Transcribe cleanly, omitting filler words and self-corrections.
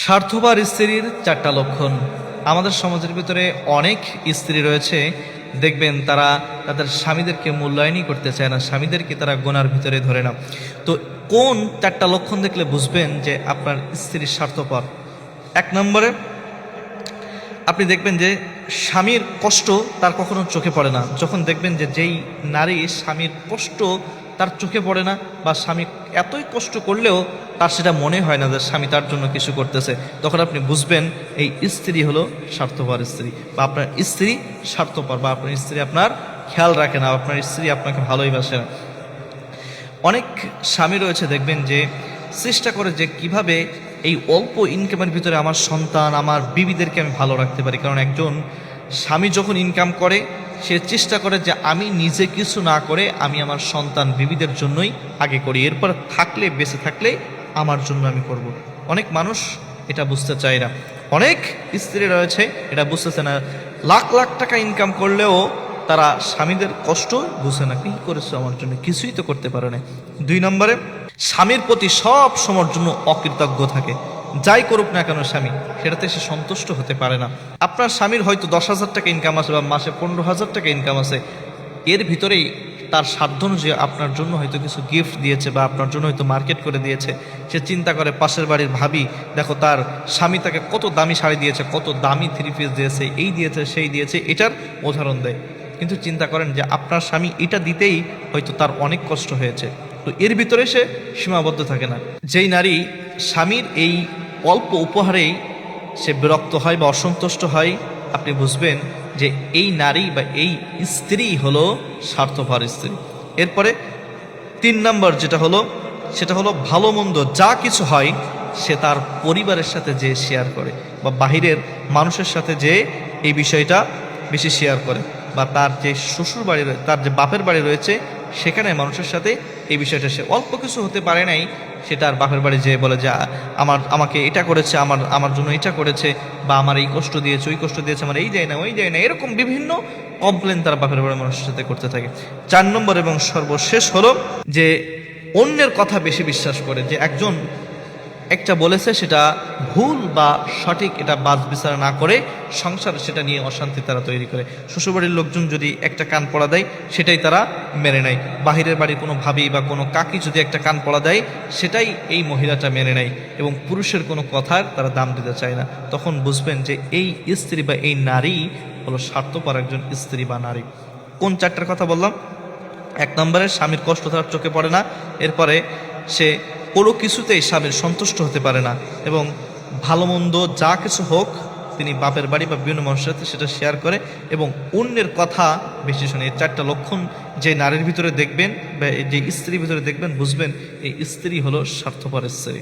স্বার্থপর স্ত্রীর চারটা লক্ষণ। আমাদের সমাজের ভিতরে অনেক স্ত্রী রয়েছে, দেখবেন তারা তাদের স্বামীদেরকে মূল্যায়নই করতে চায় না, স্বামীদেরকে তারা গোনার ভিতরে ধরে না। তো কোন চারটা লক্ষণ দেখলে বুঝবেন যে আপনার স্ত্রী স্বার্থপর? এক নম্বরে আপনি দেখবেন যে স্বামীর কষ্ট তার কখনো চোখে পড়ে না। যখন দেখবেন যে যেই নারী স্বামীর কষ্ট তার চোখে পড়ে না, বা স্বামী এতই কষ্ট করলেও তার সেটা মনে হয় না যে স্বামী তার জন্য কিছু করতেছে, তখন আপনি বুঝবেন এই স্ত্রী হলো স্বার্থপর স্ত্রী, বা আপনার স্ত্রী স্বার্থপর, বা আপনার স্ত্রী আপনার খেয়াল রাখে না, আপনার স্ত্রী আপনাকে ভালোই বাসে না। অনেক স্বামী রয়েছে দেখবেন যে চেষ্টা করে যে কিভাবে এই অল্প ইনকামের ভিতরে আমার সন্তান, আমার বিবিদেরকে আমি ভালো রাখতে পারি। কারণ একজন স্বামী যখন ইনকাম করে, সে চেষ্টা করে যে আমি নিজে কিছু না করে আমি আমার সন্তান বিবিদের জন্যই আগে করি, এরপর থাকলে বেঁচে থাকলে আমার জন্য আমি করব। অনেক মানুষ এটা বুঝতে চায় না, অনেক স্ত্রী রয়েছে এটা বুঝতেছে না, লাখ লাখ টাকা ইনকাম করলেও তারা স্বামীদের কষ্ট বুঝে না। কি করেছো আমার জন্য? কিছুই তো করতে পারে না। দুই নম্বরে, স্বামীর প্রতি সব সময়ের জন্য অকৃতজ্ঞ থাকে। যাই করুক না কেন স্বামী, সেটাতে সে সন্তুষ্ট হতে পারে না। আপনার স্বামীর হয়তো 10,000 টাকা ইনকাম আছে, বা মাসে 15,000 টাকা ইনকাম আছে, এর ভিতরেই তার সাধ্য অনুযায়ী আপনার জন্য হয়তো কিছু গিফট দিয়েছে, বা আপনার জন্য হয়তো মার্কেট করে দিয়েছে। সে চিন্তা করে পাশের বাড়ির ভাবি দেখো তার স্বামী তাকে কত দামি শাড়ি দিয়েছে, কত দামি থ্রি পিস দিয়েছে, এই দিয়েছে সেই দিয়েছে, এটার উদাহরণ দেয়। কিন্তু চিন্তা করেন যে আপনার স্বামী এটা দিতেই হয়তো তার অনেক কষ্ট হয়েছে, তো এর ভিতরে সে সীমাবদ্ধ থাকে না। যেই নারী স্বামীর এই অল্প উপহারেই সে বিরক্ত হয় বা অসন্তুষ্ট হয়, আপনি বুঝবেন যে এই নারী বা এই স্ত্রী হলো স্বার্থপর স্ত্রী। এরপরে 3 নম্বর যেটা হলো, সেটা হলো ভালো মন্দ যা কিছু হয় সে তার পরিবারের সাথে যে শেয়ার করে, বা বাহিরের মানুষের সাথে যে এই বিষয়টা বেশি শেয়ার করে, বা তার যে শ্বশুর বাড়ি, তার যে বাপের বাড়ি রয়েছে, সেখানে মানুষের সাথে এই বিষয়টা, সে অল্প কিছু হতে পারে নাই, সেটা আর বাপের বাড়ি যেয়ে বলে যে আমাকে এটা করেছে, আমার জন্য এটা করেছে, বা আমার এই কষ্ট দিয়েছে, ওই কষ্ট দিয়েছে, আমার এই দেয় না, ওই দেয় না, এরকম বিভিন্ন কমপ্লেন তারা বাপের বাড়ির মানুষের সাথে করতে থাকে। 4 নম্বর এবং সর্বশেষ হলো যে অন্যের কথা বেশি বিশ্বাস করে। যে একজন একটা বলেছে সেটা ভুল বা সঠিক এটা বাছ বিচার না করে সংসার সেটা নিয়ে অশান্তি তারা তৈরি করে। শ্বশুরবাড়ির লোকজন যদি একটা কান পড়া দেয়, সেটাই তারা মেনে নেয়। বাহিরের বাড়ির কোনো ভাবি বা কোনো কাকি যদি একটা কান পড়া দেয়, সেটাই এই মহিলাটা মেনে নেয়, এবং পুরুষের কোনো কথার তারা দাম দিতে চায় না। তখন বুঝবেন যে এই স্ত্রী বা এই নারী হলো স্বার্থপর একজন স্ত্রী বা নারী। কোন 4টার কথা বললাম? 1 নম্বরে স্বামীর কষ্ট তার চোখে পড়ে না, এরপরে সে কোনো কিছুতেই স্বামীর সন্তুষ্ট হতে পারে না, এবং ভালো মন্দ যা কিছু হোক তিনি বাপের বাড়ি বা বিভিন্ন মানুষের সাথে সেটা শেয়ার করে, এবং অন্যের কথা বেশি শোনে। এই 4টা লক্ষণ যে নারীর ভিতরে দেখবেন বা যে স্ত্রীর ভিতরে দেখবেন, বুঝবেন এই স্ত্রী হলো স্বার্থপর স্ত্রী।